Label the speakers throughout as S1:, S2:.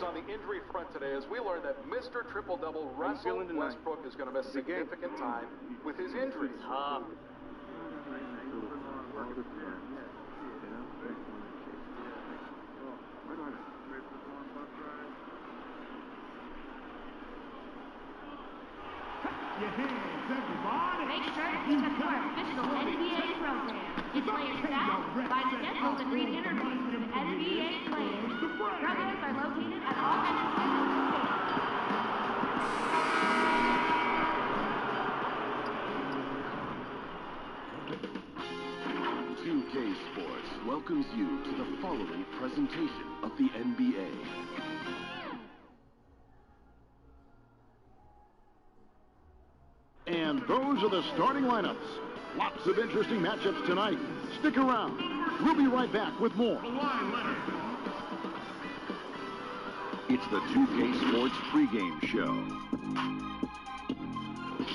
S1: news on the injury front today as we learn that Mr. Triple-Double Russell Westbrook is going to miss significant time with his injury.
S2: Make sure to pick up your official NBA program. MyPlayer staff by the Dental and read interviews with NBA players. Programs are located at all locations.
S3: 2K Sports welcomes you to the following presentation of the NBA.
S4: And those are the starting lineups. Lots of interesting matchups tonight. Stick around. We'll be right back with more.
S3: It's the 2K Sports pregame show.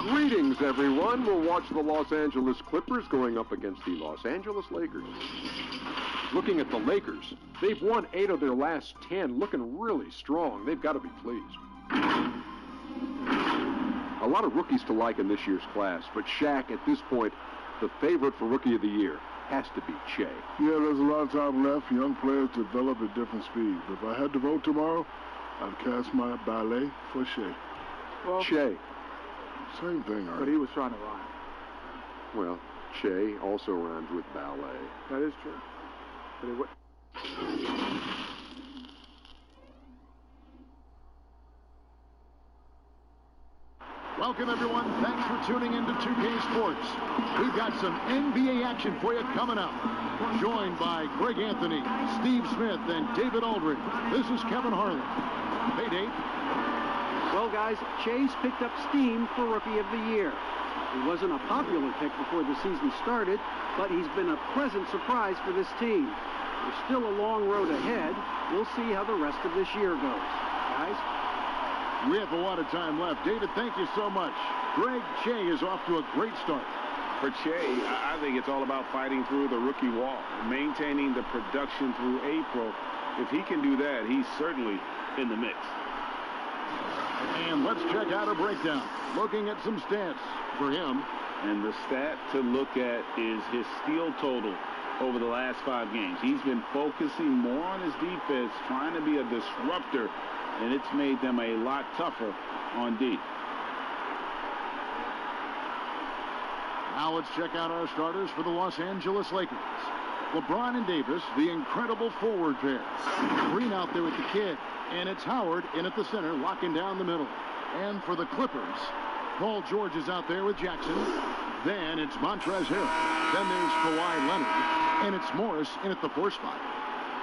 S5: Greetings, everyone. We'll watch the Los Angeles Clippers going up against the Los Angeles Lakers. Looking at the Lakers, they've won 8 of their last 10, looking really strong. They've got to be pleased. A lot of rookies to like in this year's class, but Shaq, at this point, the favorite for Rookie of the Year has to be Che.
S6: Yeah, there's a lot of time left. Young players develop at different speeds. If I had to vote tomorrow, I'd cast my ballet for Che.
S5: Well, Che.
S6: Same thing, right?
S7: But he was trying to rhyme.
S5: Well, Che also rhymes with ballet.
S7: That is true. But it would...
S4: Welcome, everyone. Thanks for tuning in to 2K Sports. We've got some NBA action for you coming up. Joined by Greg Anthony, Steve Smith, and David Aldridge. This is Kevin Harlan. Hey, Dave.
S8: Well, guys, Che's picked up steam for Rookie of the Year. He wasn't a popular pick before the season started, but he's been a pleasant surprise for this team. There's still a long road ahead. We'll see how the rest of this year goes. Guys?
S4: We have a lot of time left. David, thank you so much. Greg, Che is off to a great start.
S9: For Che, I think it's all about fighting through the rookie wall, maintaining the production through April. If he can do that, he's certainly in the mix.
S4: And let's check out a breakdown. Looking at some stats for him.
S9: And the stat to look at is his steal total over the last 5 games. He's been focusing more on his defense, trying to be a disruptor, and it's made them a lot tougher on D.
S4: Now let's check out our starters for the Los Angeles Lakers. LeBron and Davis, the incredible forward pair. Green out there with the kid, and it's Howard in at the center, locking down the middle. And for the Clippers, Paul George is out there with Jackson. Then it's Montrezl Harrell. Then there's Kawhi Leonard, and it's Morris in at the 4 spot.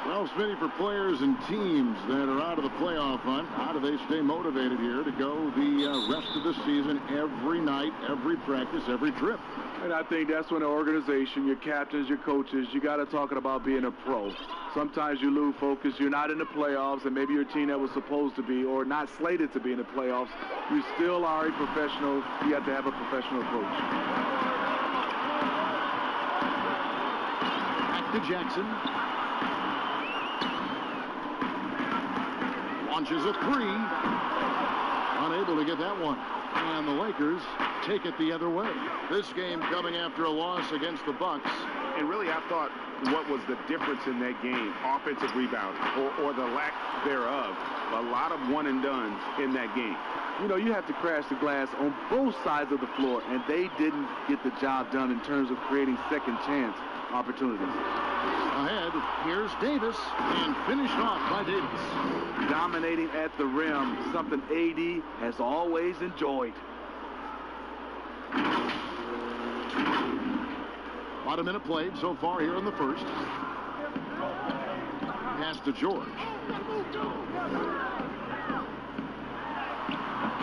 S4: Well, Smitty, for players and teams that are out of the playoff hunt, how do they stay motivated here to go the rest of the season every night, every practice, every trip?
S7: And I think that's when the organization, your captains, your coaches, you got to talk about being a pro. Sometimes you lose focus. You're not in the playoffs, and maybe your team that was supposed to be or not slated to be in the playoffs, you still are a professional. You have to have a professional approach.
S4: Back to Jackson. Launches a 3. Unable to get that one. And the Lakers take it the other way. This game coming after a loss against the Bucks.
S9: And really, I thought what was the difference in that game, offensive rebound or the lack thereof. A lot of one-and-dones in that game.
S7: You know, you have to crash the glass on both sides of the floor, and they didn't get the job done in terms of creating second chance opportunities.
S4: Ahead, here's Davis, and finished off by Davis.
S7: Dominating at the rim, something AD has always enjoyed.
S4: About a minute played so far here in the first. Pass to George.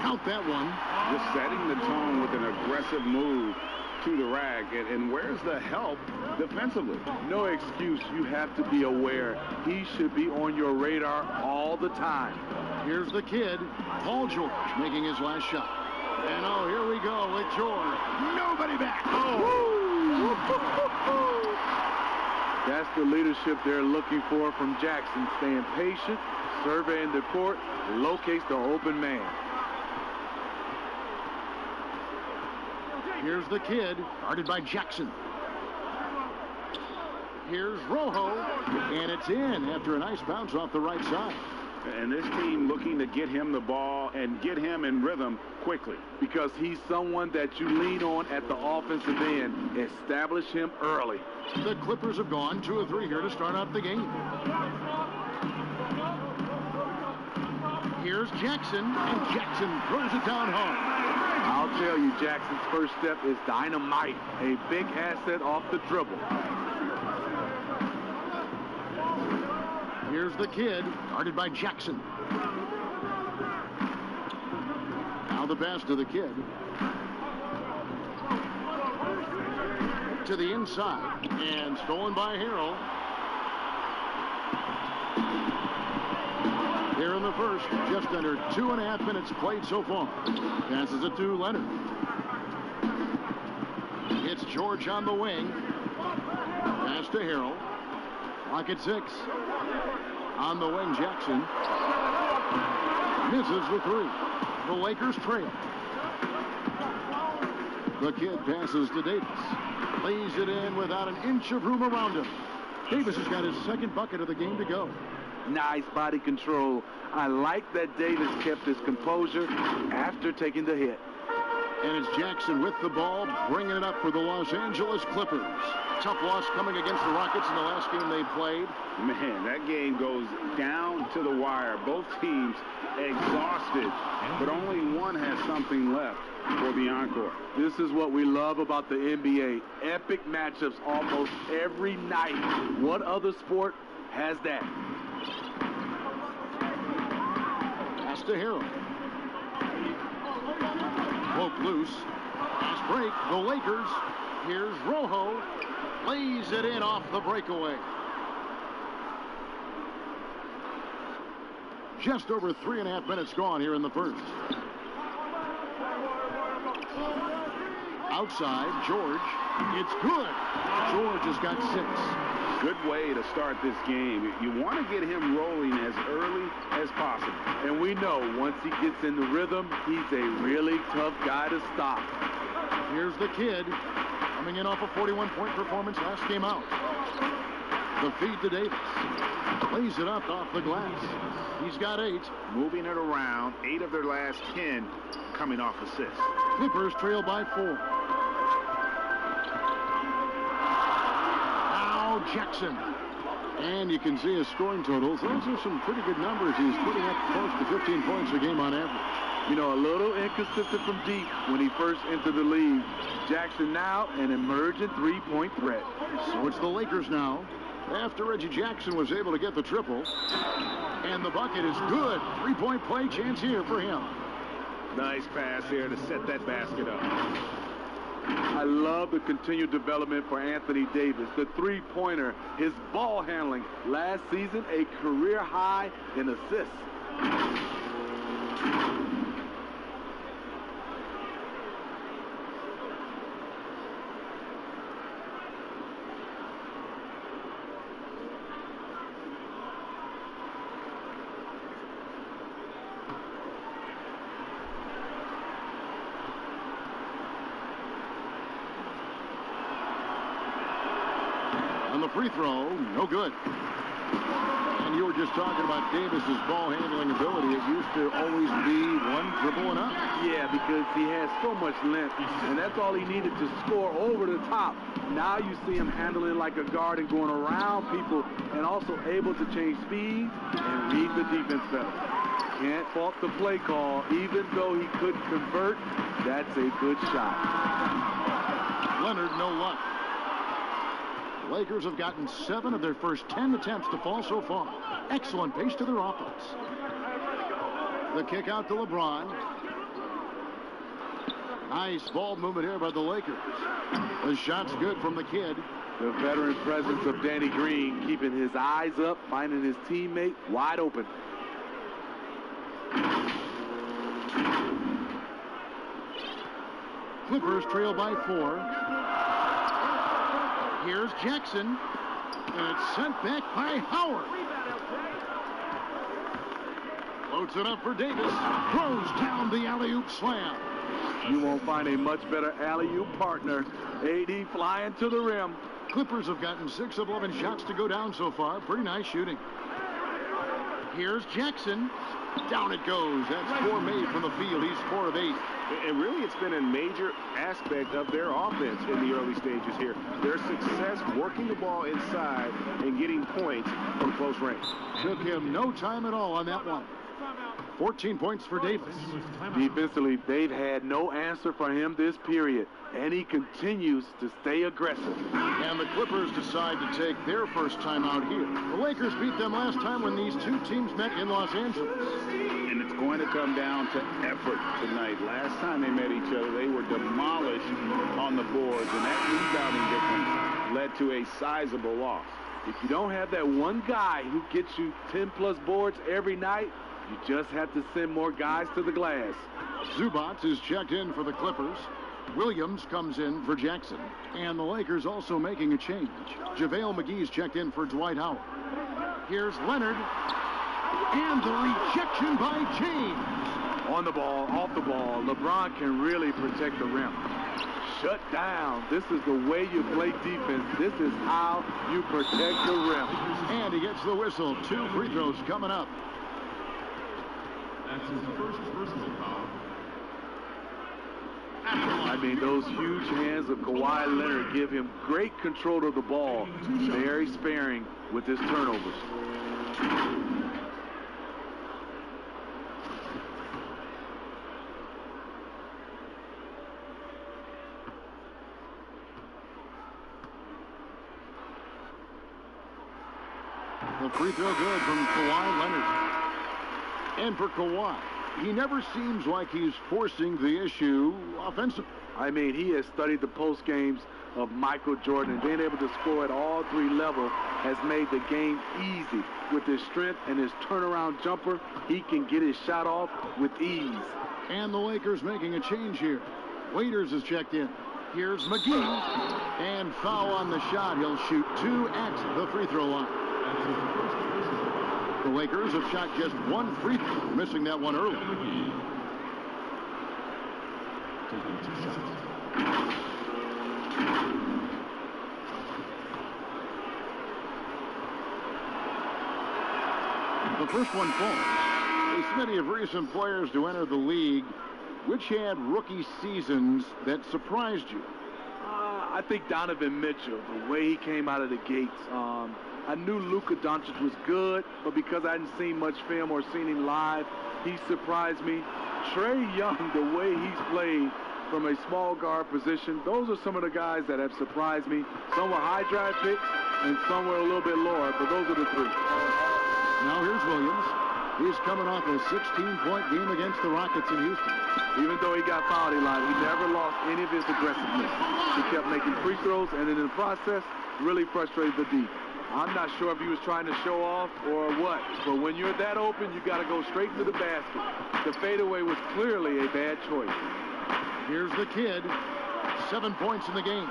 S4: Count that one.
S9: Just setting the tone with an aggressive move to the rack. And where's the help defensively?
S7: No excuse. You have to be aware. He should be on your radar all the time.
S4: Here's the kid, Paul George, making his last shot. And oh, here we go with George. Nobody back. Oh.
S7: That's the leadership they're looking for from Jackson. Staying patient, surveying the court, locates the open man.
S4: Here's the kid, guarded by Jackson. Here's Rojo, and it's in after a nice bounce off the right side.
S9: And this team looking to get him the ball and get him in rhythm quickly.
S7: Because he's someone that you lean on at the offensive end. Establish him early.
S4: The Clippers have gone 2 of 3 here to start out the game. Here's Jackson, and Jackson throws it down hard.
S7: I'll tell you, Jackson's first step is dynamite. A big asset off the dribble.
S4: Here's the kid, guarded by Jackson. Now the pass to the kid. To the inside, and stolen by Harrell. Here in the first, just under 2.5 minutes played so far. Passes it to Leonard. It's George on the wing. Pass to Harrell. Clock at 6. On the wing, Jackson. Misses the 3. The Lakers trail. The kid passes to Davis. Lays it in without an inch of room around him. Davis has got his second bucket of the game to go.
S7: Nice body control. I like that Davis kept his composure after taking the hit.
S4: And it's Jackson with the ball, bringing it up for the Los Angeles Clippers. Tough loss coming against the Rockets in the last game they played.
S9: Man, that game goes down to the wire. Both teams exhausted, but only one has something left for the encore.
S7: This is what we love about the NBA. Epic matchups almost every night. What other sport has that?
S4: Pass to Harrell. Poke loose. Pass break. The Lakers. Here's Rojo. Lays it in off the breakaway. Just over 3.5 minutes gone here in the first. Outside, George. It's good. George has got 6.
S9: Good way to start this game. You want to get him rolling as early as possible.
S7: And we know once he gets in the rhythm, he's a really tough guy to stop.
S4: Here's the kid, coming in off a 41-point performance last game out. The feed to Davis. Lays it up off the glass. He's got 8.
S9: Moving it around. 8 of their last 10 coming off assists.
S4: Clippers trail by 4. Now Jackson. And you can see his scoring totals. Those are some pretty good numbers. He's putting up close to 15 points a game on average.
S7: You know, a little inconsistent from deep when he first entered the league. Jackson now an emerging three-point threat.
S4: So it's the Lakers now. After Reggie Jackson was able to get the triple. And the bucket is good. 3-point play chance here for him.
S9: Nice pass here to set that basket up.
S7: I love the continued development for Anthony Davis. The three-pointer, his ball handling. Last season, a career high in assists.
S4: Free throw, no good. And you were just talking about Davis's ball handling ability. It used to always be one dribble and up.
S7: Yeah, because he has so much length, and that's all he needed to score over the top. Now you see him handling like a guard and going around people, and also able to change speed and read the defense better. Can't fault the play call. Even though he couldn't convert, that's a good shot.
S4: Leonard, no luck. Lakers have gotten 7 of their first 10 attempts to fall so far. Excellent pace to their offense. The kick out to LeBron. Nice ball movement here by the Lakers. The shot's good from the kid.
S7: The veteran presence of Danny Green, keeping his eyes up, finding his teammate wide open.
S4: Clippers trail by 4. Here's Jackson, and it's sent back by Howard. Floats it up for Davis. Throws down the alley-oop slam.
S7: You won't find a much better alley-oop partner. AD flying to the rim.
S4: Clippers have gotten 6 of 11 shots to go down so far. Pretty nice shooting. Here's Jackson. Down it goes. That's 4 made from the field. He's 4 of 8.
S9: And really, it's been a major aspect of their offense in the early stages here. Their success working the ball inside and getting points from close range.
S4: Took him no time at all on that one. 14 points for Davis.
S7: Defensively, they've had no answer for him this period, and he continues to stay aggressive.
S4: And the Clippers decide to take their first time out here. The Lakers beat them last time when these two teams met in Los Angeles.
S9: And it's going to come down to effort tonight. Last time they met each other, they were demolished on the boards, and that rebounding difference led to a sizable loss.
S7: If you don't have that one guy who gets you 10-plus boards every night, you just have to send more guys to the glass.
S4: Zubac is checked in for the Clippers. Williams comes in for Jackson. And the Lakers also making a change. JaVale McGee's checked in for Dwight Howard. Here's Leonard. And the rejection by James.
S7: On the ball, off the ball, LeBron can really protect the rim. Shut down. This is the way you play defense. This is how you protect the rim.
S4: And he gets the whistle. 2 free throws coming up.
S10: That's his first personal foul.
S7: I mean, those huge hands of Kawhi Leonard give him great control of the ball. Very sparing with his turnovers.
S4: The free throw good from Kawhi Leonard. And for Kawhi, he never seems like he's forcing the issue offensively.
S7: I mean, he has studied the post games of Michael Jordan, and being able to score at all 3 levels has made the game easy. With his strength and his turnaround jumper, he can get his shot off with ease.
S4: And the Lakers making a change here. Waiters is checked in. Here's McGee. And foul on the shot. He'll shoot 2 at the free throw line. The Lakers have shot just 1 free throw, missing that one early. The first one falls. A smitty of recent players to enter the league. Which had rookie seasons that surprised you?
S7: I think Donovan Mitchell, the way he came out of the gates. I knew Luka Doncic was good, but because I hadn't seen much film or seen him live, he surprised me. Trae Young, the way he's played from a small guard position, those are some of the guys that have surprised me. Some were high draft picks, and some were a little bit lower, but those are the 3.
S4: Now here's Williams. He's coming off a 16-point game against the Rockets in Houston.
S7: Even though he got fouled a lot, he never lost any of his aggressiveness. He kept making free throws, and in the process, really frustrated the D. I'm not sure if he was trying to show off or what, but when you're that open, you got to go straight to the basket. The fadeaway was clearly a bad choice.
S4: Here's the kid. 7 points in the game.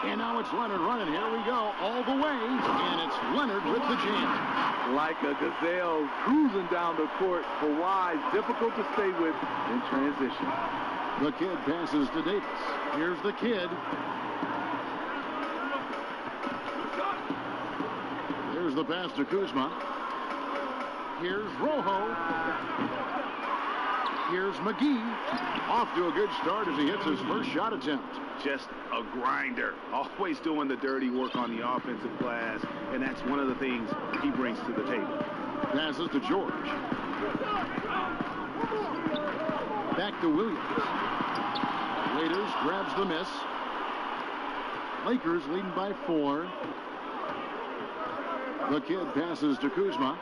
S4: And now it's Leonard running. Here we go, all the way, and it's Leonard with the jam.
S7: Like a gazelle cruising down the court. Kawhi, difficult to stay with in transition.
S4: The kid passes to Davis. Here's the kid. Here's the pass to Kuzma. Here's Rojo. Here's McGee. Off to a good start as he hits his first shot attempt.
S9: Just a grinder, always doing the dirty work on the offensive glass, and that's one of the things he brings to the table.
S4: Passes to George. Back to Williams. Waiters grabs the miss. Lakers leading by 4. The kid passes to Kuzma.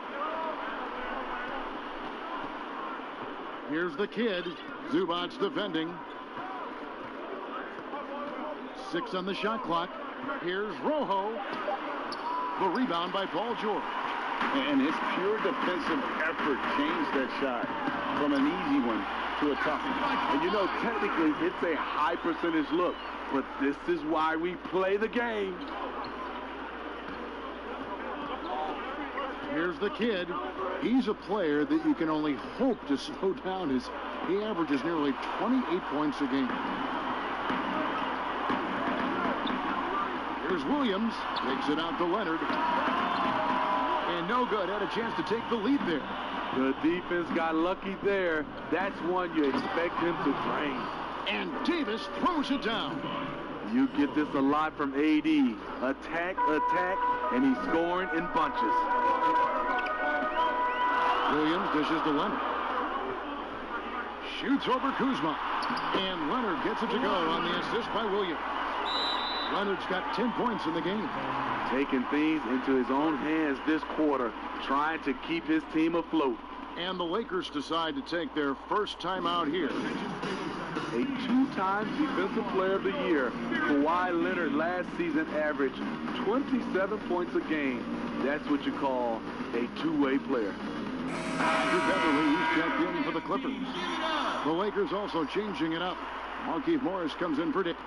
S4: Here's the kid. Zubac defending. 6 on the shot clock. Here's Rojo. The rebound by Paul George.
S9: And his pure defensive effort changed that shot from an easy one to a tough one.
S7: And you know, technically, it's a high percentage look, but this is why we play the game.
S4: Here's the kid. He's a player that you can only hope to slow down. He averages nearly 28 points a game. Here's Williams. Takes it out to Leonard. And no good. Had a chance to take the lead there.
S7: The defense got lucky there. That's one you expect him to drain.
S4: And Davis throws it down.
S7: You get this a lot from AD. Attack, attack, and he's scoring in bunches.
S4: Williams dishes to Leonard. Shoots over Kuzma. And Leonard gets it to go on the assist by Williams. Leonard's got 10 points in the game.
S7: Taking things into his own hands this quarter, trying to keep his team afloat.
S4: And the Lakers decide to take their first time out here.
S7: A two-time Defensive Player of the Year, Kawhi Leonard last season averaged 27 points a game. That's what you call a two-way player.
S4: Andrew Beverly, he's checked in for the Clippers. The Lakers also changing it up. Markieff Morris comes in for Dick.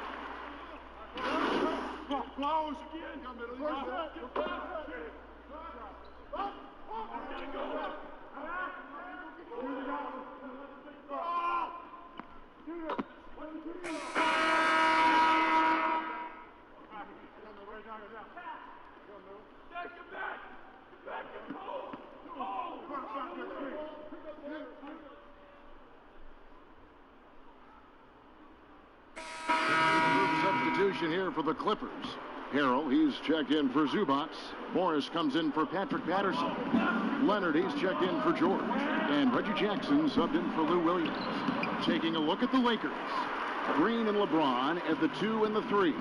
S4: Substitution here for the Clippers. Harrell, he's checked in for Zubac. Morris comes in for Patrick Patterson. Leonard, he's checked in for George. And Reggie Jackson subbed in for Lou Williams. Taking a look at the Lakers. Green and LeBron at the 2 and the 3.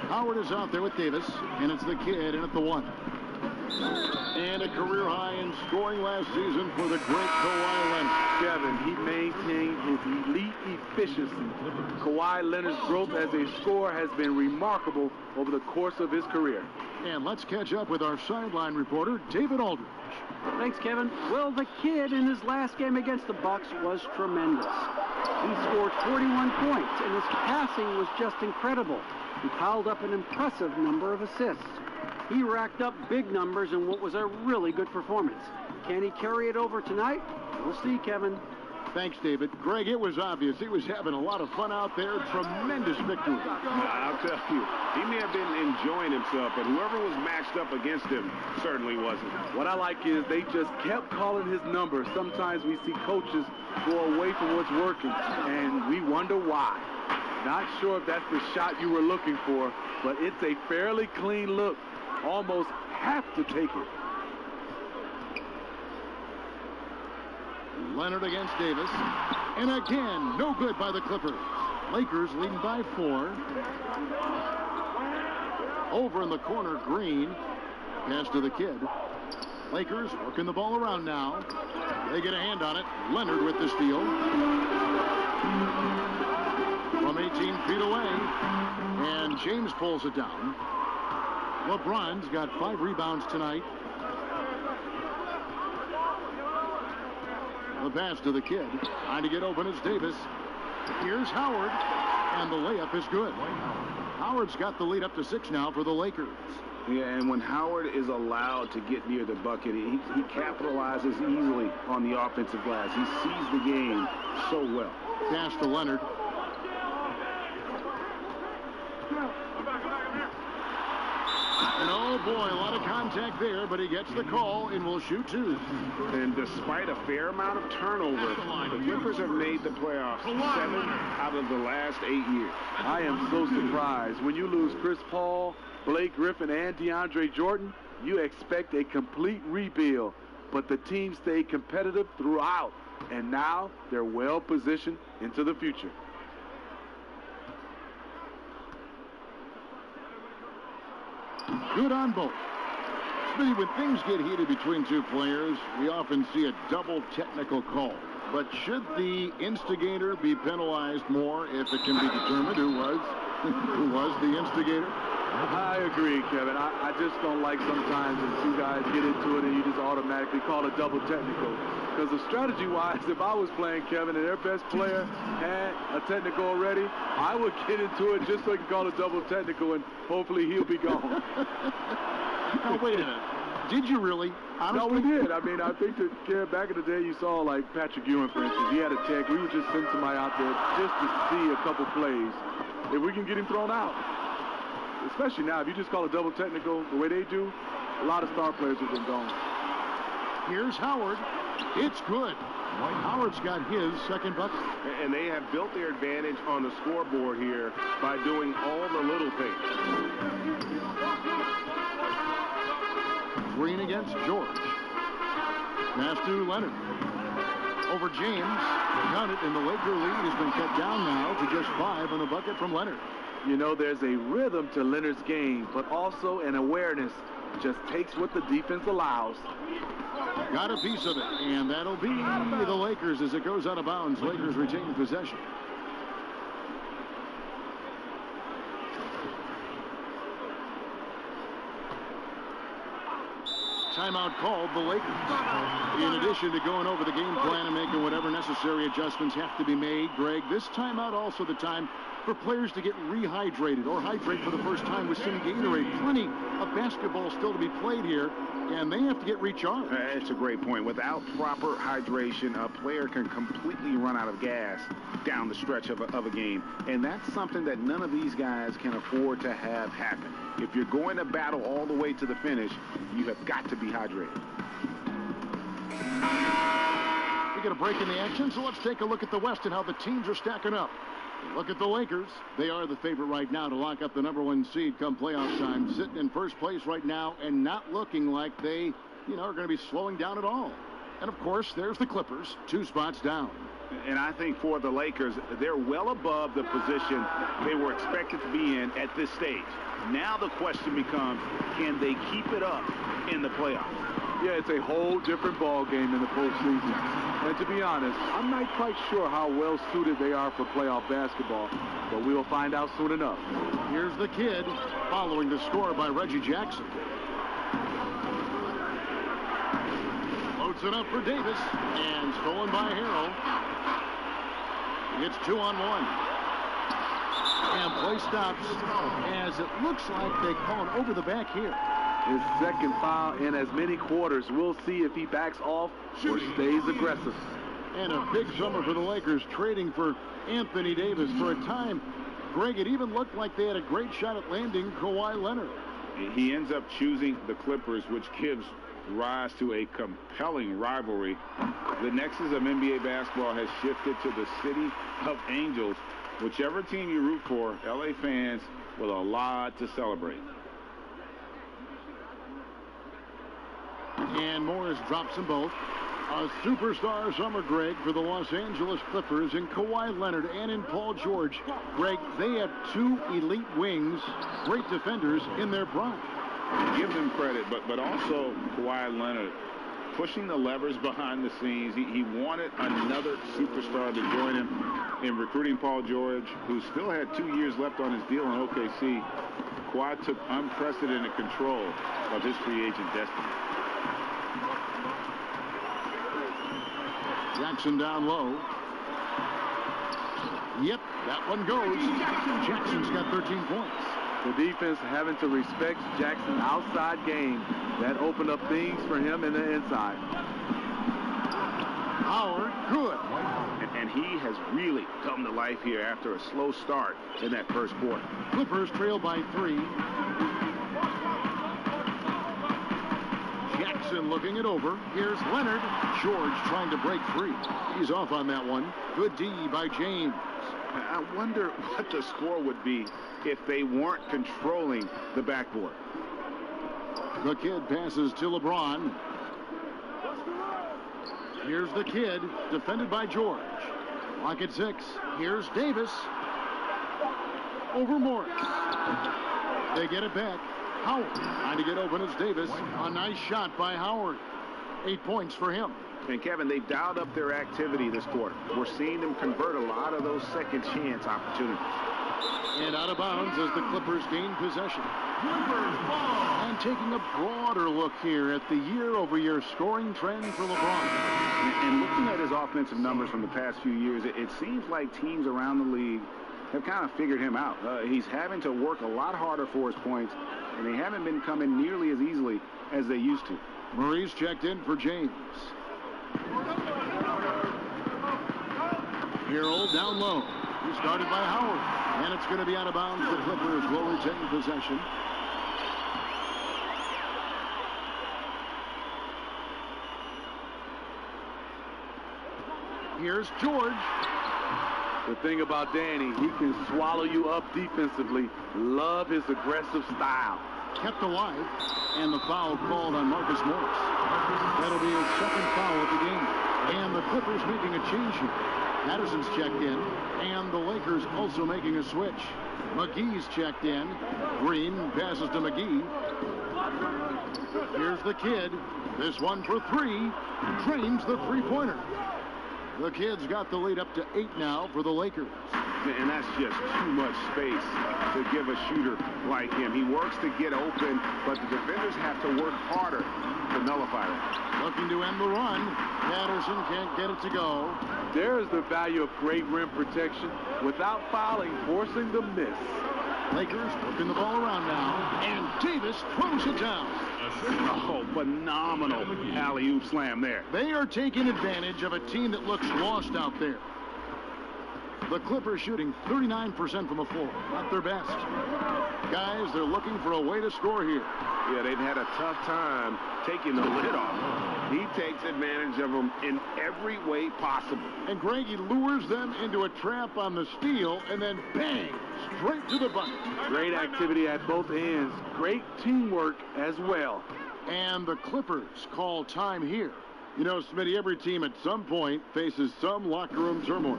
S4: Howard is out there with Davis, and it's the kid in at the 1. And a career high in scoring last season for the great Kawhi Leonard.
S7: Kevin, he maintained his elite efficiency. Kawhi Leonard's growth as a scorer has been remarkable over the course of his career.
S4: And let's catch up with our sideline reporter, David Aldridge.
S8: Thanks, Kevin. Well, the kid in his last game against the Bucks was tremendous. He scored 41 points, and his passing was just incredible. He piled up an impressive number of assists. He racked up big numbers in what was a really good performance. Can he carry it over tonight? We'll see, Kevin.
S4: Thanks, David. Greg, it was obvious he was having a lot of fun out there. Tremendous victory.
S9: I'll tell you, he may have been enjoying himself, but whoever was matched up against him certainly wasn't.
S7: What I like is they just kept calling his number. Sometimes we see coaches go away from what's working, and we wonder why. Not sure if that's the shot you were looking for, but it's a fairly clean look. Almost have to take it.
S4: Leonard against Davis. And again, no good by the Clippers. Lakers leading by 4. Over in the corner, Green. Pass to the kid. Lakers working the ball around now. They get a hand on it. Leonard with the steal. From 18 feet away. And James pulls it down. LeBron's got 5 rebounds tonight. The pass to the kid. Trying to get open is Davis. Here's Howard. And the layup is good. Howard's got the lead up to 6 now for the Lakers.
S9: Yeah, and when Howard is allowed to get near the bucket, he capitalizes easily on the offensive glass. He sees the game so well.
S4: Pass to Leonard. And oh boy, a lot of contact there, but he gets the call and will shoot 2.
S9: And despite a fair amount of turnover, the Clippers have made the playoffs 7 out of the last 8 years.
S7: I am so surprised. When you lose Chris Paul, Blake Griffin, and DeAndre Jordan, you expect a complete rebuild. But the team stayed competitive throughout, and now they're well positioned into the future.
S4: Good on both. Smitty, when things get heated between 2 players, we often see a double technical call. But should the instigator be penalized more if it can be determined who was the instigator?
S7: I agree, Kevin. I just don't like sometimes when 2 guys get into it and you just automatically call a double technical. Because the strategy-wise, if I was playing Kevin and their best player had a technical already, I would get into it just so I can call a double technical and hopefully he'll be gone.
S4: Now, wait a minute. Did you really? Honestly?
S7: No, we did. I mean, I think that back in the day, you saw like Patrick Ewing, for instance. He had a tech. We would just send somebody out there just to see a couple plays. If we can get him thrown out. Especially now, if you just call a double technical the way they do, a lot of star players have been gone.
S4: Here's Howard. It's good. Howard's got his second bucket.
S9: And they have built their advantage on the scoreboard here by doing all the little things.
S4: Green against George. Pass to Leonard. Over James. Got it, and the Laker lead has been cut down now to just 5 on a bucket from Leonard.
S7: You know, there's a rhythm to Leonard's game, but also an awareness. Just takes what the defense allows.
S4: Got a piece of it, and that'll be the Lakers as it goes out of bounds. Lakers retain possession. Timeout called the Lakers. In addition to going over the game plan and making whatever necessary adjustments have to be made, Greg, this timeout also the time for players to get rehydrated or hydrate for the first time with some Gatorade. Plenty of basketball still to be played here, and they have to get recharged.
S9: That's a great point. Without proper hydration, a player can completely run out of gas down the stretch of a game, and that's something that none of these guys can afford to have happen. If you're going to battle all the way to the finish, you have got to be hydrated.
S4: We get a break in the action, so let's take a look at the West and how the teams are stacking up. Look at the Lakers. They are the favorite right now to lock up the #1 seed come playoff time. Sitting in first place right now and not looking like they, are going to be slowing down at all. And, of course, there's the Clippers, 2 spots down.
S9: And I think for the Lakers, they're well above the position they were expected to be in at this stage. Now the question becomes, can they keep it up in the playoffs?
S7: Yeah, it's a whole different ball game in the postseason. And to be honest, I'm not quite sure how well suited they are for playoff basketball, but we will find out soon enough.
S4: Here's the kid following the score by Reggie Jackson. Loads it up for Davis and stolen by Harrell. It's 2-on-1. And play stops as it looks like they call it over the back here.
S7: His second foul in as many quarters. We'll see if he backs off or stays aggressive.
S4: And a big summer for the Lakers, trading for Anthony Davis. For a time, Greg, it even looked like they had a great shot at landing Kawhi Leonard.
S9: He ends up choosing the Clippers, which gives rise to a compelling rivalry. The nexus of NBA basketball has shifted to the city of angels. Whichever team you root for, LA fans with a lot to celebrate.
S4: And Morris drops them both. A superstar summer, Greg, for the Los Angeles Clippers in Kawhi Leonard and in Paul George. Greg, they have 2 elite wings, great defenders in their prime.
S9: Give them credit, but also Kawhi Leonard pushing the levers behind the scenes. He wanted another superstar to join him in recruiting Paul George, who still had 2 years left on his deal in OKC. Kawhi took unprecedented control of his free agent destiny.
S4: Jackson down low. Yep, that one goes. Jackson's got 13 points.
S7: The defense having to respect Jackson's outside game. That opened up things for him in the inside.
S4: Howard, good.
S9: And he has really come to life here after a slow start in that first quarter.
S4: Clippers trail by 3. Jackson looking it over. Here's Leonard. George trying to break free. He's off on that one. Good D by James.
S9: I wonder what the score would be if they weren't controlling the backboard.
S4: The kid passes to LeBron. Here's the kid, defended by George. Lock at 6. Here's Davis. Over Morris. They get it back. Howard trying to get open as Davis. A nice shot by Howard. 8 points for him.
S9: And Kevin, they've dialed up their activity this quarter. We're seeing them convert a lot of those second chance opportunities.
S4: And out of bounds as the Clippers gain possession. And taking a broader look here at the year-over-year scoring trend for LeBron.
S9: And looking at his offensive numbers from the past few years, it seems like teams around the league have kind of figured him out. He's having to work a lot harder for his points, and they haven't been coming nearly as easily as they used to.
S4: Murray's checked in for James. Harrell down low. He started by Howard, and it's going to be out of bounds. The Clippers will retain possession. Here's George.
S7: The thing about Danny, he can swallow you up defensively. Love his aggressive style.
S4: Kept alive, and the foul called on Marcus Morris. That'll be his second foul of the game. And the Clippers making a change here. Patterson's checked in, and the Lakers also making a switch. McGee's checked in. Green passes to McGee. Here's the kid. This one for three. Drains the three-pointer. The Kid's got the lead up to 8 now for the Lakers.
S9: And that's just too much space to give a shooter like him. He works to get open, but the defenders have to work harder to nullify that.
S4: Looking to end the run. Patterson can't get it to go.
S7: There is the value of great rim protection without fouling, forcing the miss.
S4: Lakers working the ball around now, and Davis throws it down.
S9: Oh, phenomenal alley-oop slam there.
S4: They are taking advantage of a team that looks lost out there. The Clippers shooting 39% from the floor. Not their best. Guys, they're looking for a way to score here.
S9: Yeah, they've had a tough time taking the lid off. He takes advantage of them in every way possible.
S4: And Greg, he lures them into a trap on the steal, and then bang, straight to the bucket.
S7: Great activity at both ends. Great teamwork as well.
S4: And the Clippers call time here. You know, Smitty, every team at some point faces some locker room turmoil.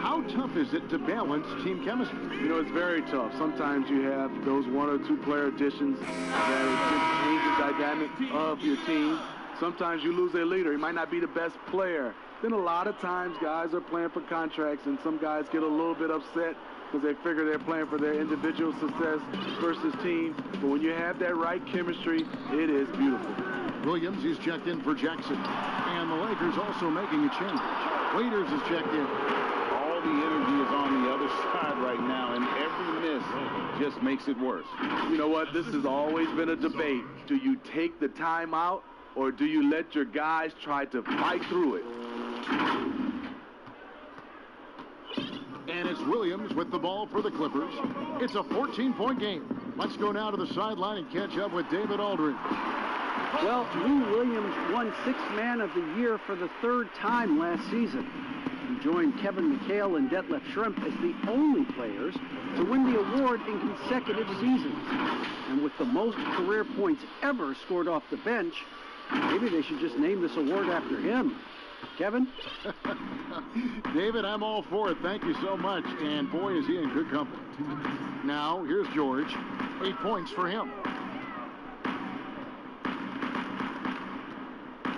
S4: How tough is it to balance team chemistry?
S7: You know, it's very tough. Sometimes you have those 1 or 2 player additions that just change the dynamic of your team. Sometimes you lose a leader. He might not be the best player. Then a lot of times guys are playing for contracts, and some guys get a little bit upset because they figure they're playing for their individual success versus team. But when you have that right chemistry, it is beautiful.
S4: Williams, he's checked in for Jackson. And the Lakers also making a change. Waiters is checked in.
S9: All the energy is on the other side right now, and every miss just makes it worse.
S7: You know what? This has always been a debate. Do you take the timeout, or do you let your guys try to fight through it?
S4: And it's Williams with the ball for the Clippers. It's a 14-point game. Let's go now to the sideline and catch up with David Aldridge.
S8: Well, Lou Williams won Sixth Man of the Year for the 3rd time last season. He joined Kevin McHale and Detlef Schrempf as the only players to win the award in consecutive seasons. And with the most career points ever scored off the bench, maybe they should just name this award after him. Kevin?
S4: David, I'm all for it. Thank you so much. And boy, is he in good company. Now, here's George. 8 points for him.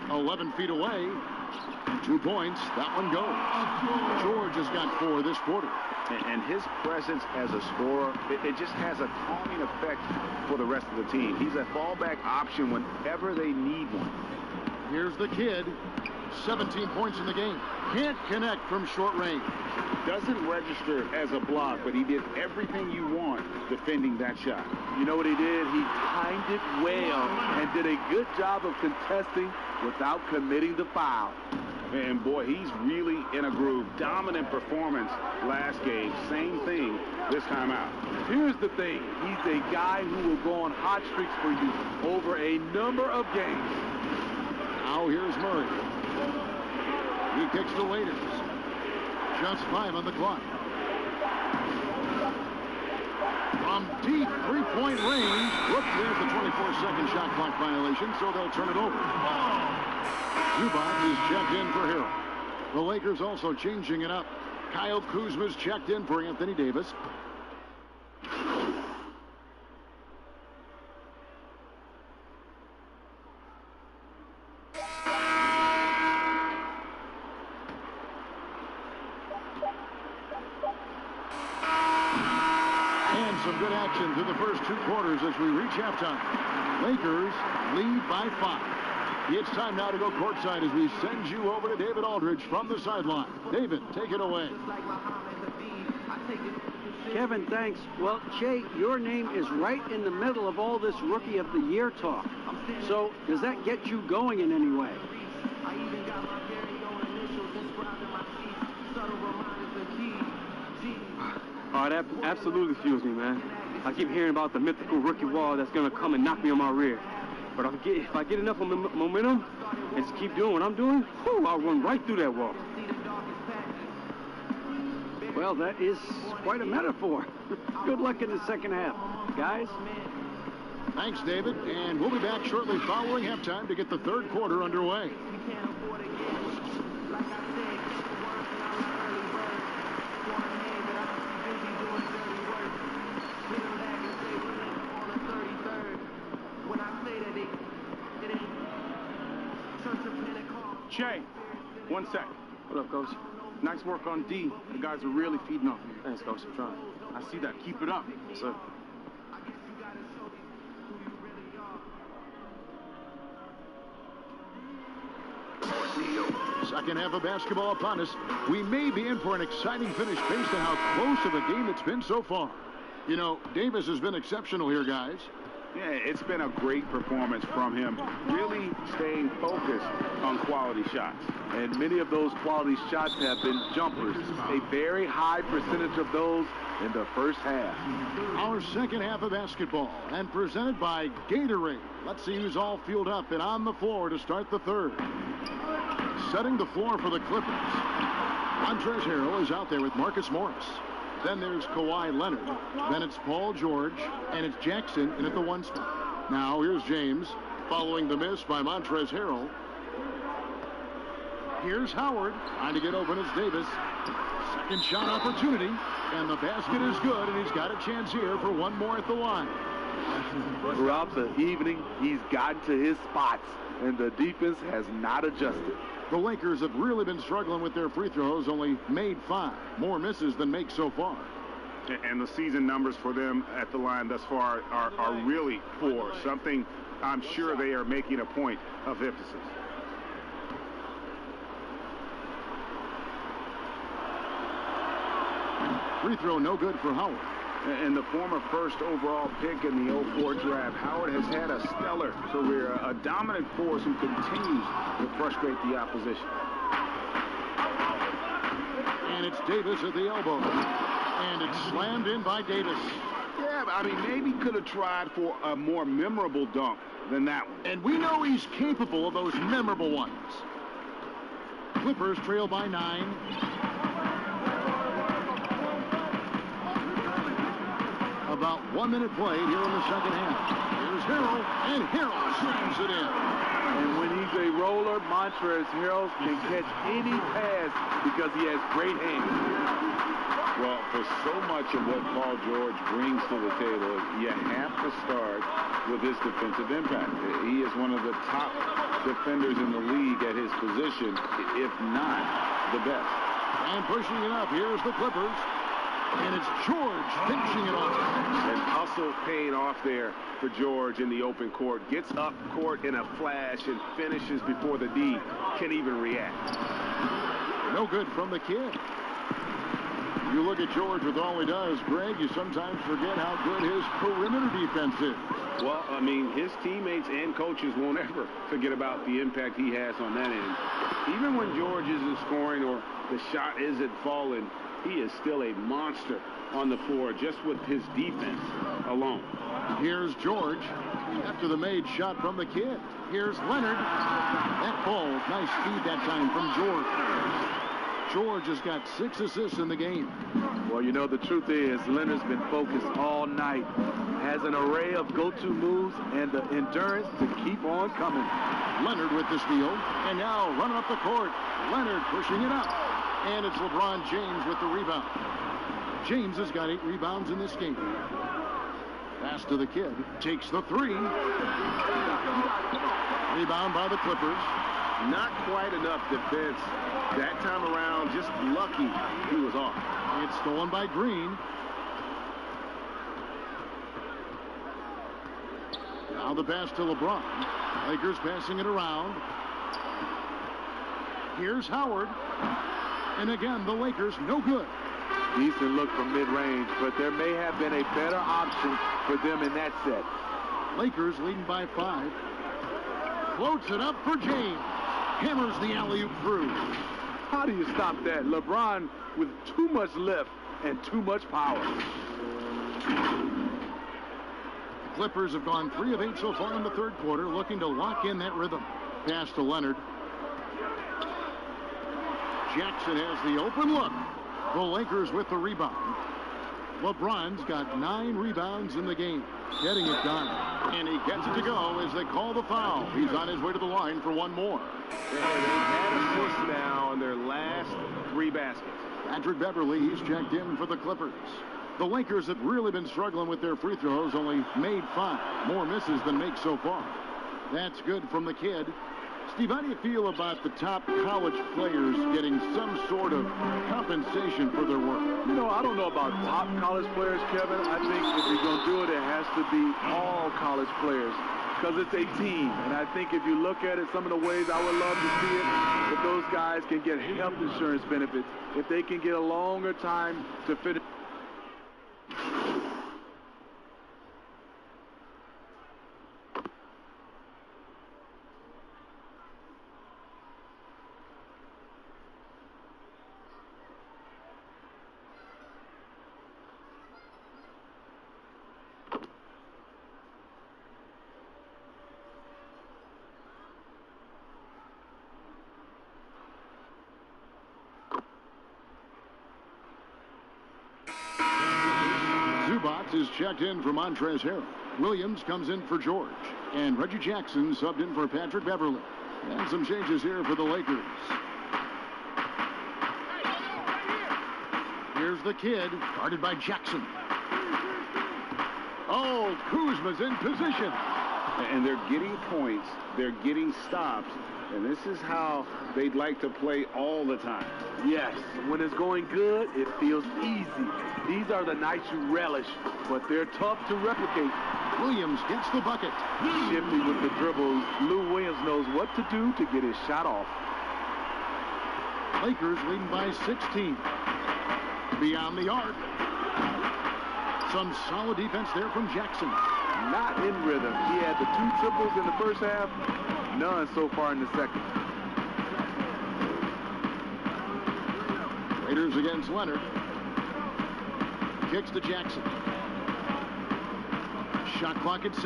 S4: 11 feet away. 2 points. That one goes. George has got 4 this quarter.
S9: And his presence as a scorer, it just has a calming effect for the rest of the team. He's a fallback option whenever they need one.
S4: Here's the kid. 17 points in the game. Can't connect from short range.
S9: Doesn't register as a block, but he did everything you want defending that shot.
S7: You know what he did? He timed it well and did a good job of contesting without committing the foul.
S9: And boy, he's really in a groove. Dominant performance last game. Same thing this time out.
S7: Here's the thing. He's a guy who will go on hot streaks for you over a number of games.
S4: Now here's Murray. He kicks to Waiters. Just 5 on the clock. From deep three-point range. Look, there's the 24-second shot clock violation, so they'll turn it over. Zubac is checked in for Harrell. The Lakers also changing it up. Kyle Kuzma's checked in for Anthony Davis. Some good action through the first 2 quarters as we reach halftime. Lakers lead by 5. It's time now to go courtside as we send you over to David Aldridge from the sideline. David, take it away.
S8: Kevin, thanks. Well, Che, your name is right in the middle of all this Rookie of the Year talk. So, does that get you going in any way?
S11: Oh, that absolutely fuels me, man. I keep hearing about the mythical rookie wall that's going to come and knock me on my rear. But if I get enough momentum and just keep doing what I'm doing, I'll run right through that wall.
S8: Well, that is quite a metaphor. Good luck in the second half, guys.
S4: Thanks, David. And we'll be back shortly following halftime to get the third quarter underway.
S12: Che, 1 sec.
S11: What up, Coach?
S12: Nice work on D. The guys are really feeding off you.
S11: Thanks, Coach. I'm trying.
S12: I see that. Keep it up.
S11: Yes, sir.
S4: Second half of basketball upon us. We may be in for an exciting finish based on how close of a game it's been so far. You know, Davis has been exceptional here, guys.
S9: Yeah, it's been a great performance from him, really staying focused on quality shots.
S7: And many of those quality shots have been jumpers. A very high percentage of those in the first half.
S4: Our second half of basketball, and presented by Gatorade. Let's see who's all fueled up and on the floor to start the third. Setting the floor for the Clippers. Montrezl Harrell is out there with Marcus Morris. Then there's Kawhi Leonard. Then it's Paul George, and it's Jackson in at the 1 spot. Now here's James, following the miss by Montrezl Harrell. Here's Howard, trying to get open. It's Davis. Second shot opportunity, and the basket is good, and he's got a chance here for one more at the line.
S7: Throughout the evening, he's gotten to his spots, and the defense has not adjusted.
S4: The Lakers have really been struggling with their free throws, only made 5. More misses than makes so far.
S9: And the season numbers for them at the line thus far are really poor, something I'm sure they are making a point of emphasis.
S4: Free throw no good for Howard.
S9: And the former first overall pick in the 04 draft, Howard has had a stellar career, a dominant force who continues to frustrate the opposition.
S4: And it's Davis at the elbow. And it's slammed in by Davis.
S9: Yeah, I mean, maybe could have tried for a more memorable dunk than that one.
S4: And we know he's capable of those memorable ones. Clippers trail by 9. About 1 minute played here in the second half. Here's Harrell, and Harrell slams it in.
S7: And when he's a roller, Montrezl Harrell can catch any pass because he has great hands.
S9: Well, for so much of what Paul George brings to the table, you have to start with his defensive impact. He is one of the top defenders in the league at his position, if not the best.
S4: And pushing it up, here's the Clippers. And it's George finishing it off.
S9: And hustle paying off there for George in the open court. Gets up court in a flash and finishes before the D can even react.
S4: No good from the kid. You look at George with all he does, Greg, you sometimes forget how good his perimeter defense is.
S9: Well, I mean, his teammates and coaches won't ever forget about the impact he has on that end. Even when George isn't scoring or the shot isn't falling, he is still a monster on the floor just with his defense alone.
S4: Here's George after the made shot from the kid. Here's Leonard. That falls. Nice speed that time from George. George has got 6 assists in the game.
S7: Well, you know, the truth is Leonard's been focused all night. Has an array of go-to moves and the endurance to keep on coming.
S4: Leonard with the steal. And now running up the court. Leonard pushing it up. And it's LeBron James with the rebound. James has got 8 rebounds in this game. Pass to the kid. Takes the 3. Rebound by the Clippers.
S9: Not quite enough defense that time around. Just lucky he was off.
S4: It's stolen by Green. Now the pass to LeBron. Lakers passing it around. Here's Howard. And again, the Lakers no good.
S7: Decent look from mid-range, but there may have been a better option for them in that set.
S4: Lakers leading by 5. Floats it up for James. Hammers the alley-oop through.
S7: How do you stop that? LeBron with too much lift and too much power.
S4: The Clippers have gone 3 of 8 so far in the third quarter, looking to lock in that rhythm. Pass to Leonard. Jackson has the open look. The Lakers with the rebound. LeBron's got 9 rebounds in the game. Getting it done. And he gets it to go as they call the foul. He's on his way to the line for one more.
S9: They've had assists now on their last 3 baskets.
S4: Patrick Beverly, he's checked in for the Clippers. The Lakers have really been struggling with their free throws, only made 5. More misses than makes so far. That's good from the kid. Steve, how do you feel about the top college players getting some sort of compensation for their work?
S7: You know, I don't know about top college players, Kevin. I think if you're going to do it, it has to be all college players because it's a team. And I think if you look at it, some of the ways I would love to see it, if those guys can get health insurance benefits, if they can get a longer time to finish.
S4: Zubac is checked in for Montrezl Harrell. Williams comes in for George. And Reggie Jackson subbed in for Patrick Beverly. And some changes here for the Lakers. Here's the kid, guarded by Jackson. Oh, Kuzma's in position.
S9: And they're getting points. They're getting stops. And this is how they'd like to play all the time.
S7: Yes, when it's going good, it feels easy. These are the nights you relish, but they're tough to replicate.
S4: Williams gets the bucket.
S7: Shifty with the dribble. Lou Williams knows what to do to get his shot off.
S4: Lakers leading by 16. Beyond the arc. Some solid defense there from Jackson.
S7: Not in rhythm. He had the 2 triples in the first half. None so far in the second.
S4: Raiders against Leonard. Kicks to Jackson. Shot clock at 6.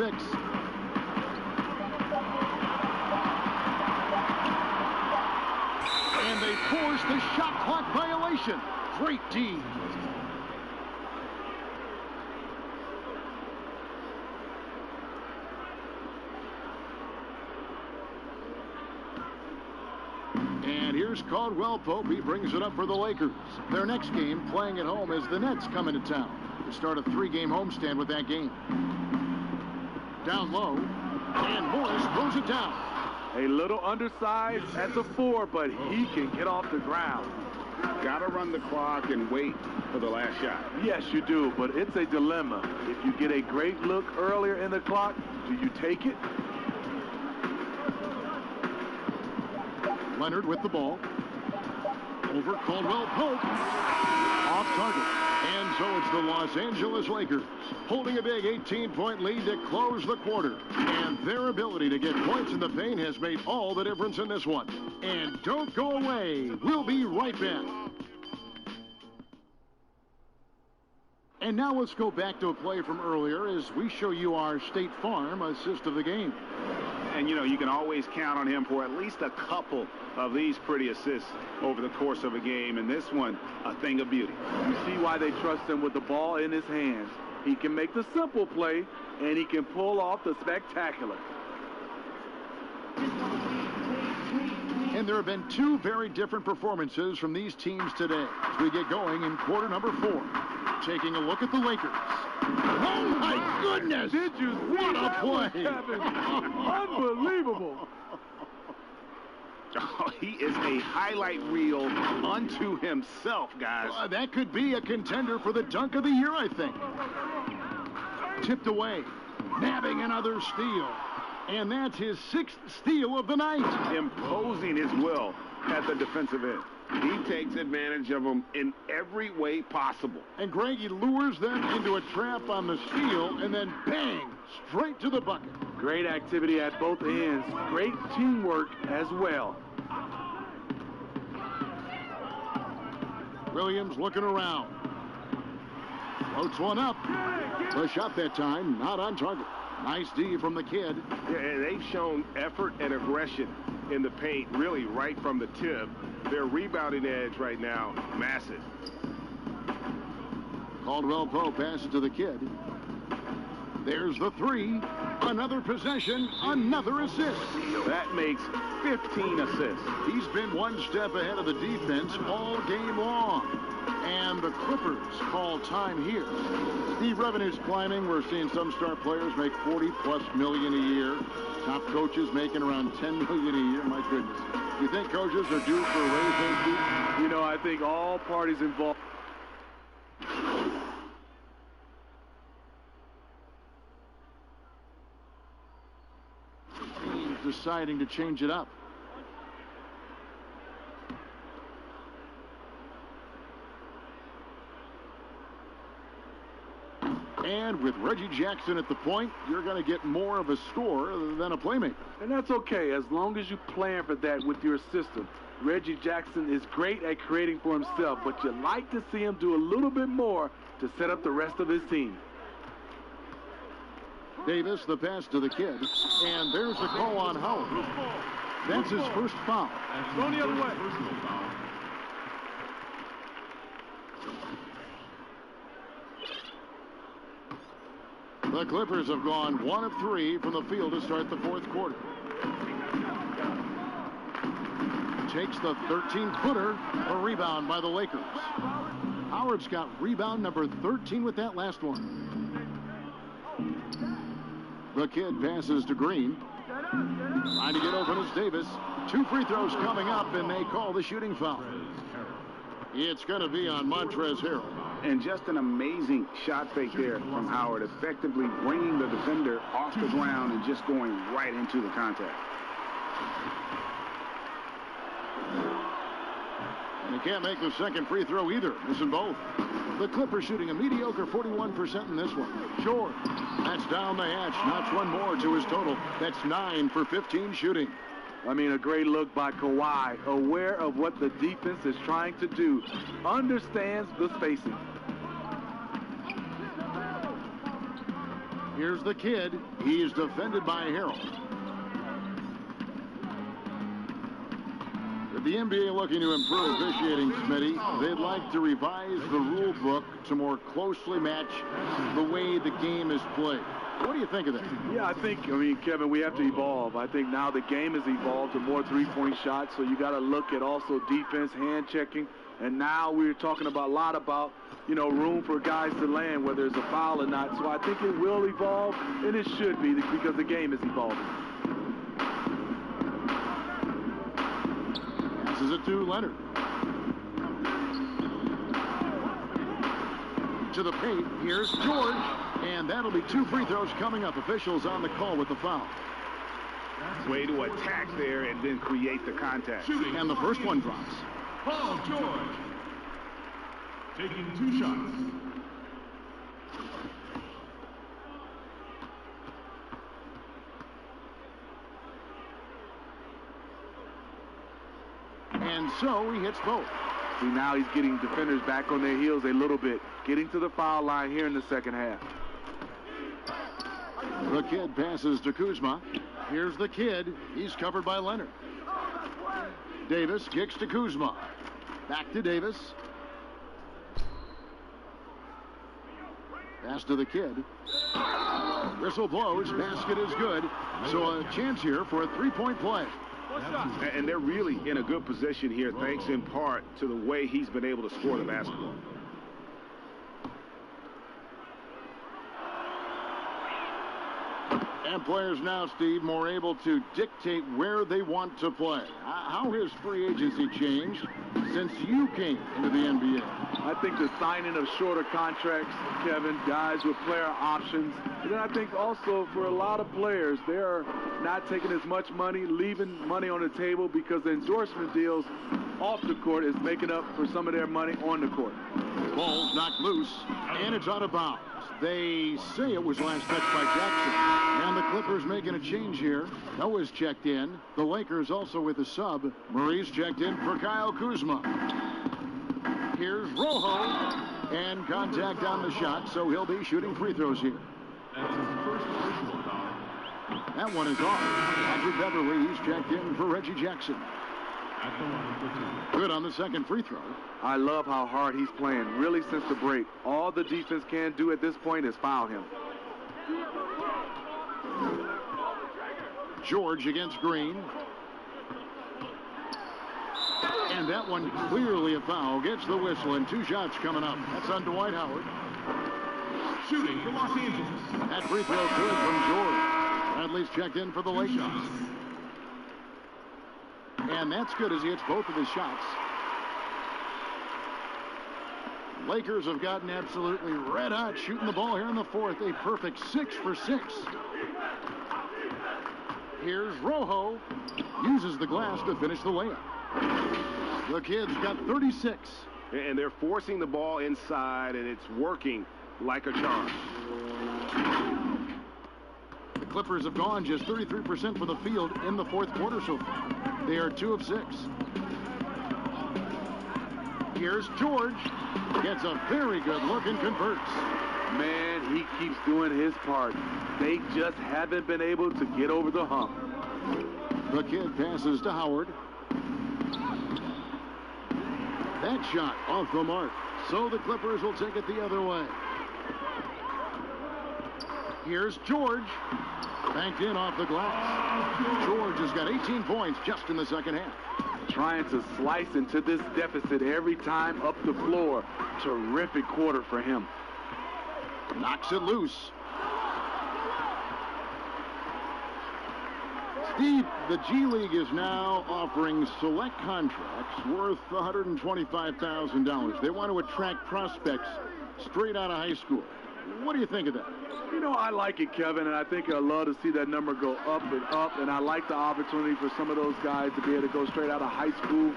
S4: And they force the shot clock violation. Great D. And here's Caldwell Pope. He brings it up for the Lakers. Their next game, playing at home, as the Nets come into town to start a 3-game homestand with that game. Down low, and Morris throws it down.
S7: A little undersized at the 4, but he can get off the ground.
S9: Got to run the clock and wait for the last shot.
S7: Yes, you do, but it's a dilemma. If you get a great look earlier in the clock, do you take it?
S4: Leonard with the ball. Over Caldwell Pope. Off target. And so it's the Los Angeles Lakers holding a big 18-point lead to close the quarter. And their ability to get points in the paint has made all the difference in this one. And don't go away. We'll be right back. And now let's go back to a play from earlier as we show you our State Farm assist of the game.
S9: And, you know, you can always count on him for at least a couple of these pretty assists over the course of a game. And this one, a thing of beauty.
S7: You see why they trust him with the ball in his hands. He can make the simple play, and he can pull off the spectacular.
S4: And there have been 2 very different performances from these teams today as we get going in quarter number 4. Taking a look at the Lakers. Oh, my goodness!
S7: Did you see
S4: what a play?
S7: Unbelievable.
S9: Oh, he is a highlight reel unto himself, guys.
S4: That could be a contender for the dunk of the year, I think. Tipped away. Nabbing another steal. And that's his 6th steal of the night.
S9: Imposing his will at the defensive end. He takes advantage of them in every way possible.
S4: And Greg, he lures them into a trap on the steal, and then bang, straight to the bucket.
S7: Great activity at both ends. Great teamwork as well.
S4: Williams looking around. Floats one up. The shot that time, not on target. Nice D from the kid.
S9: Yeah, and they've shown effort and aggression in the paint, really right from the tip. Their rebounding edge right now, massive.
S4: Caldwell Pope passes to the kid. There's the three. Another possession, another assist.
S9: That makes 15 assists.
S4: He's been one step ahead of the defense all game long. And the Clippers call time here. The revenue's climbing. We're seeing some star players make $40+ million a year. Top coaches making around $10 million a year. My goodness. Do you think coaches are due for a raise, those?
S7: You know, I think all parties involved.
S4: Teams deciding to change it up. And with Reggie Jackson at the point, you're going to get more of a scorer than a playmaker.
S7: And that's okay, as long as you plan for that with your system. Reggie Jackson is great at creating for himself, but you like to see him do a little bit more to set up the rest of his team.
S4: Davis, the pass to the kid, and there's the call on Howard. That's his first foul.
S10: Going the other way. Personal foul.
S4: The Clippers have gone 1 of 3 from the field to start the fourth quarter. Takes the 13-footer, a rebound by the Lakers. Howard's got rebound number 13 with that last one. The kid passes to Green. Trying to get open is Davis. 2 free throws coming up, and they call the shooting foul. It's going to be on Montrezl Harrell.
S9: And just an amazing shot fake there from Howard, effectively bringing the defender off the ground and just going right into the contact.
S4: And he can't make the second free throw either, missing both. The Clippers shooting a mediocre 41% in this one. Short. That's down the hatch. Knocks one more to his total. That's 9 for 15 shooting.
S7: I mean, a great look by Kawhi, aware of what the defense is trying to do, understands the spacing.
S4: Here's the kid. He's defended by Harrell. With the NBA looking to improve officiating, Smitty, they'd like to revise the rule book to more closely match the way the game is played. What do you think of that?
S7: Yeah, I mean, Kevin, we have to evolve. I think now the game has evolved to more three-point shots, so you got to look at also defense, hand checking, and now we're talking a lot about, you know, room for guys to land, whether it's a foul or not. So I think it will evolve, and it should be because the game is evolving.
S4: Passes it to Leonard. To the paint. Here's George. And that'll be 2 free throws coming up. Officials on the call with the foul.
S9: Way to attack there and then create the contact.
S4: And the first one drops.
S10: Paul George taking 2 shots.
S4: And so he hits both.
S7: See, now he's getting defenders back on their heels a little bit, getting to the foul line here in the second half.
S4: The kid passes to Kuzma. Here's the kid. He's covered by Leonard. Davis kicks to Kuzma. Back to Davis. Pass to the kid. Whistle blows. Basket is good. So a chance here for a 3-point play.
S9: And they're really in a good position here, thanks in part to the way he's been able to score the basketball.
S4: And players now, Steve, more able to dictate where they want to play. How has free agency changed since you came into the NBA?
S7: I think the signing of shorter contracts, Kevin, guys with player options. And then I think also for a lot of players, they're not taking as much money, leaving money on the table because the endorsement deals off the court is making up for some of their money on the court.
S4: Ball's knocked loose, and it's out of bounds. They say it was last touched by Jackson. And the Clippers making a change here. Noah's checked in. The Lakers also with a sub. Murray's checked in for Kyle Kuzma. Here's Rojo. And contact on the shot, so he'll be shooting free throws here.
S10: That's his first personal foul.
S4: That one is off. Patrick Beverly, he's checked in for Reggie Jackson.
S10: At the line for two.
S4: Good on the second free throw.
S7: I love how hard he's playing, really since the break. All the defense can do at this point is foul him.
S4: George against Green. And that one clearly a foul. Gets the whistle, and 2 shots coming up. That's on Dwight Howard.
S10: Shooting for Los Angeles.
S4: That free throw good from George. Bradley's checked in for the Lakers. And that's good as he hits both of his shots. Lakers have gotten absolutely red hot shooting the ball here in the fourth. A perfect 6 for 6. Here's Rojo. Uses the glass to finish the layup. The kid's got 36.
S13: And they're forcing the ball inside, and it's working like a charm.
S4: The Clippers have gone just 33% from the field in the fourth quarter so far. They are 2 of 6. Here's George. Gets a very good look and converts.
S7: Man, he keeps doing his part. They just haven't been able to get over the hump.
S4: The kid passes to Howard. That shot off the mark. So the Clippers will take it the other way. Here's George. Banked in off the glass. George has got 18 points just in the second half.
S7: Trying to slice into this deficit every time up the floor. Terrific quarter for him.
S4: Knocks it loose. Steve, the G League is now offering select contracts worth $125,000. They want to attract prospects straight out of high school. What do you think of that?
S7: You know, I like it, Kevin, and I think I'd love to see that number go up and up, and I like the opportunity for some of those guys to be able to go straight out of high school.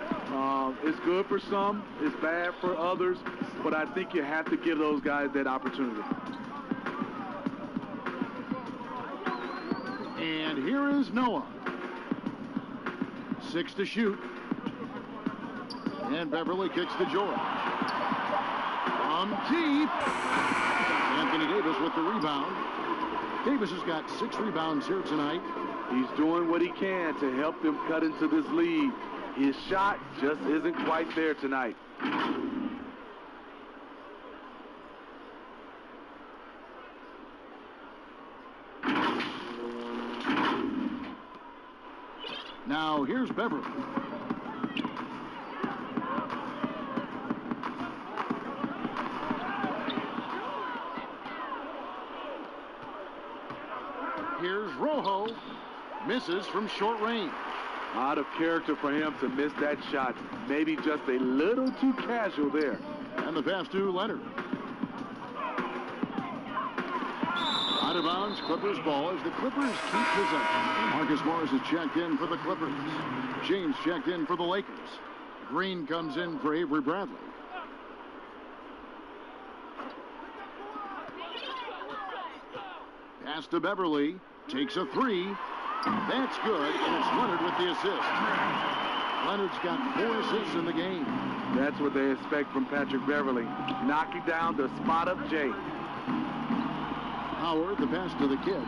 S7: It's good for some, it's bad for others, but I think you have to give those guys that opportunity.
S4: And here is Noah. 6 to shoot. And Beverly kicks to George. From deep. Anthony Davis with the rebound. Davis has got 6 rebounds here tonight.
S7: He's doing what he can to help them cut into this lead. His shot just isn't quite there tonight.
S4: Now here's Beverly. Here's Rojo. Misses from short range.
S7: Out of character for him to miss that shot. Maybe just a little too casual there.
S4: And the pass to Leonard. Out of bounds, Clippers ball as the Clippers keep possession. Marcus Morris is checked in for the Clippers. James checked in for the Lakers. Green comes in for Avery Bradley. Pass to Beverly. Takes a 3. That's good, and it's Leonard with the assist. Leonard's got 4 assists in the game.
S7: That's what they expect from Patrick Beverly. Knocking down the spot-up J.
S4: Howard, the pass to the kid.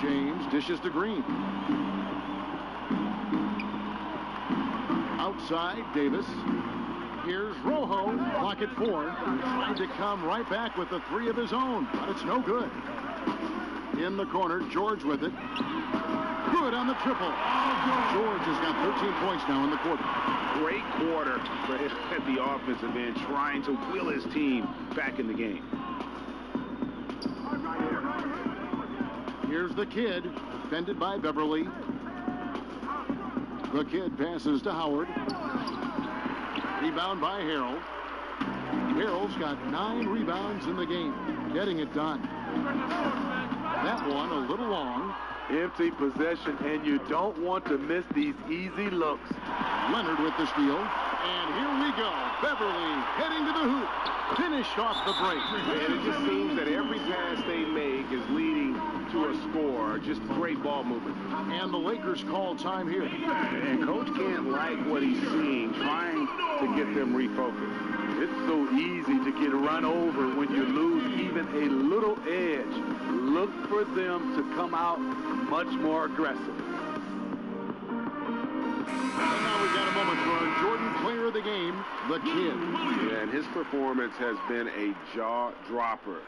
S4: James dishes to Green. Outside, Davis. Here's Rojo, clock at 4. Trying to come right back with the 3 of his own, but it's no good. In the corner, George with it. Good on the triple. George has got 13 points now in the quarter.
S13: Great quarter for him at the offensive end, trying to will his team back in the game.
S4: Here's the kid, defended by Beverly. The kid passes to Howard. Rebound by Harold. Harold's got 9 rebounds in the game, getting it done. That one a little long.
S7: Empty possession, and you don't want to miss these easy looks.
S4: Leonard with the steal. And here we go. Beverly heading to the hoop. Finished off the break.
S13: And it just seems that every pass they make is leading to a score. Just great ball movement.
S4: And the Lakers call time here.
S13: And Coach can't like what he's seeing, trying to get them refocused.
S7: It's so easy to get run over when you lose even a little edge. Look for them to come out much more aggressive.
S4: And now we've got a moment for our Jordan player of the game, the kid.
S13: Yeah, and his performance has been a jaw-dropper.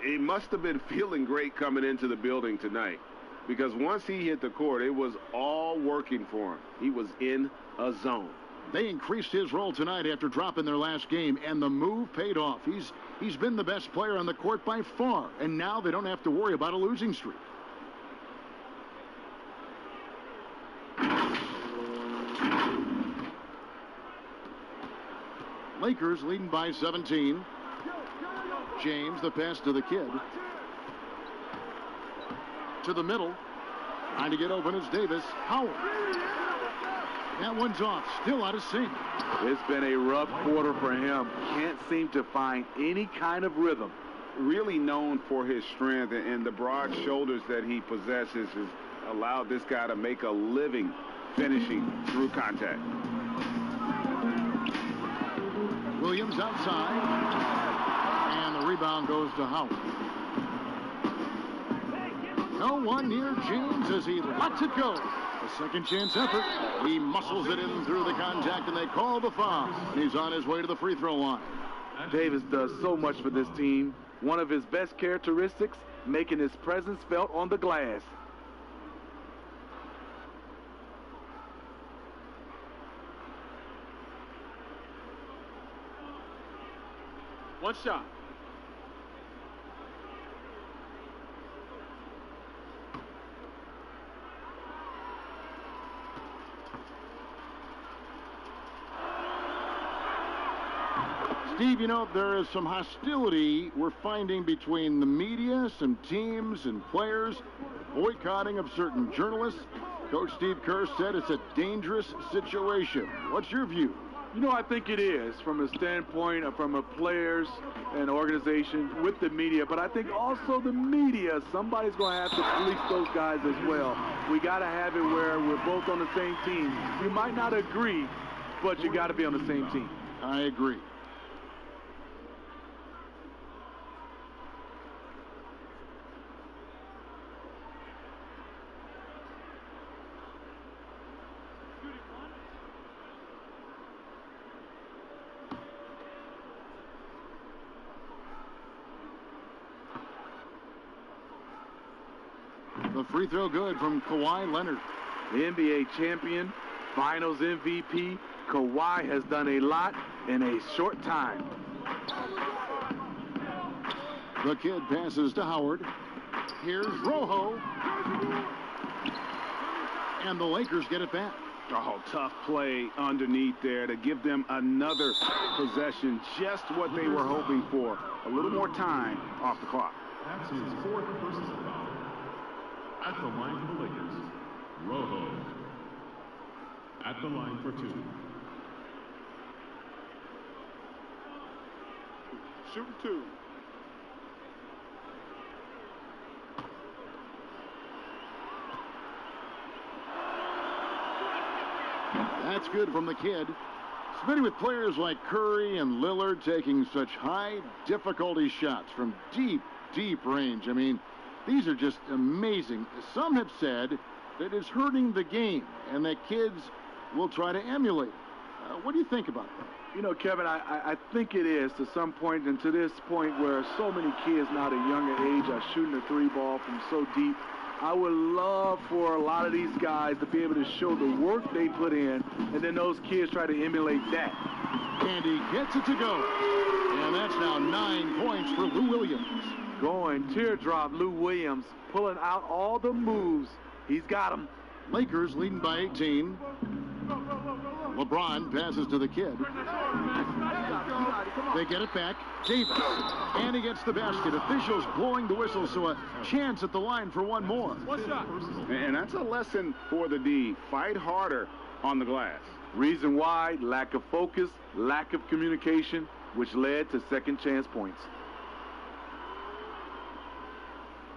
S13: He must have been feeling great coming into the building tonight, because once he hit the court, it was all working for him. He was in a zone.
S4: They increased his role tonight after dropping their last game, and the move paid off. He's been the best player on the court by far, and now they don't have to worry about a losing streak. Lakers leading by 17. James, the pass to the kid. To the middle. Trying to get open is Davis. Howard. That one's off. Still out of sync.
S7: It's been a rough quarter for him. Can't seem to find any kind of rhythm.
S13: Really known for his strength, and the broad shoulders that he possesses has allowed this guy to make a living finishing through contact.
S4: Williams outside. And the rebound goes to Howard. No one near James as he lets it go. A second chance effort. He muscles it in through the contact, and they call the foul. And he's on his way to the free throw line.
S7: Davis does so much for this team. One of his best characteristics, making his presence felt on the glass.
S12: One shot.
S4: Steve, you know, there is some hostility we're finding between the media, some teams and players, boycotting of certain journalists. Coach Steve Kerr said it's a dangerous situation. What's your view?
S7: You know, I think it is from a standpoint of from a players and organization with the media, but I think also the media, somebody's going to have to police those guys as well. We got to have it where we're both on the same team. You might not agree, but you got to be on the same team.
S4: I agree. The free throw good from Kawhi Leonard.
S7: The NBA champion, Finals MVP, Kawhi has done a lot in a short time.
S4: The kid passes to Howard. Here's Rojo. And the Lakers get it back.
S13: Oh, tough play underneath there to give them another possession, just what they were hoping for. A little more time off the clock.
S10: That's his 4th personal foul. At the line for the Lakers, Rojo. At the line for 2.
S6: Shooting 2.
S4: That's good from the kid. Spending with players like Curry and Lillard taking such high difficulty shots from deep, deep range. I mean, these are just amazing. Some have said that it's hurting the game and that kids will try to emulate. What do you think about that?
S7: You know, Kevin, I think it is to some point, and to this point where so many kids now at a younger age are shooting the 3 ball from so deep. I would love for a lot of these guys to be able to show the work they put in, and then those kids try to emulate that.
S4: And he gets it to go. And that's now 9 points for Lou Williams.
S7: going. Teardrop Lou Williams pulling out all the moves. He's got them.
S4: Lakers leading by 18. LeBron passes to the kid. They get it back. Davis. And he gets the basket. Officials blowing the whistle, so a chance at the line for one more.
S12: One shot.
S13: And that's a lesson for the D. Fight harder on the glass.
S7: Reason why: lack of focus, lack of communication, which led to second chance points.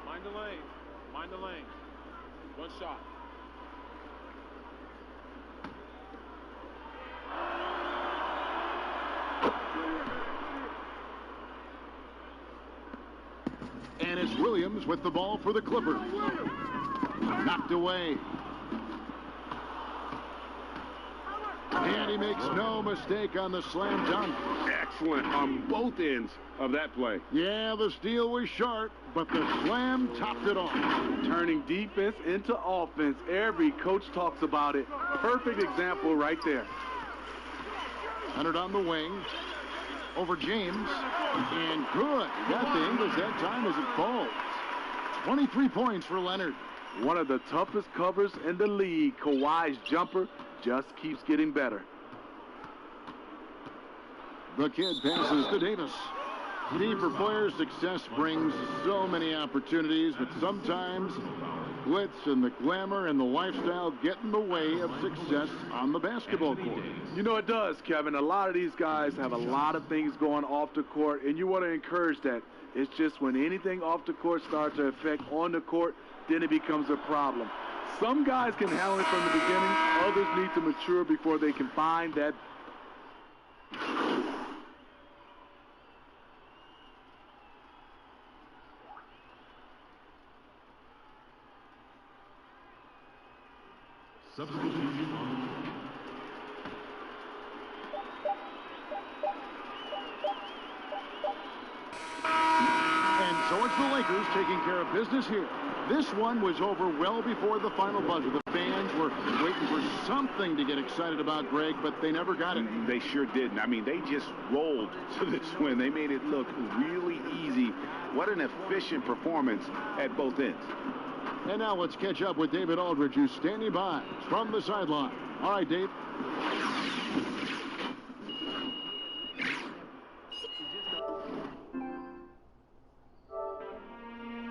S12: Mind the lane. Mind the lane. One shot.
S4: And it's Williams with the ball for the Clippers. Knocked away. And he makes no mistake on the slam dunk.
S13: Excellent on both ends of that play.
S4: Yeah, the steal was short, but the slam topped it off.
S7: Turning defense into offense. Every coach talks about it. Perfect example right there.
S4: Leonard on the wing. Over James. And good. Got the English that time as it falls. 23 points for Leonard.
S7: One of the toughest covers in the league. Kawhi's jumper just keeps getting better.
S4: The kid passes to Davis. D, for players, success brings so many opportunities, but sometimes glitz and the glamour and the lifestyle get in the way of success on the basketball court.
S7: You know it does, Kevin. A lot of these guys have a lot of things going off the court, and you want to encourage that. It's just when anything off the court starts to affect on the court, then it becomes a problem. Some guys can handle it from the beginning. Others need to mature before they can find that.
S10: Substitution on the court.
S4: And so it's the Lakers taking care of business here. This one was over well before the final buzzer. The fans were waiting for something to get excited about, Greg, but they never got it.
S13: They sure didn't. I mean, they just rolled to this win. They made it look really easy. What an efficient performance at both ends.
S4: And now let's catch up with David Aldridge, who's standing by from the sideline. All right, Dave.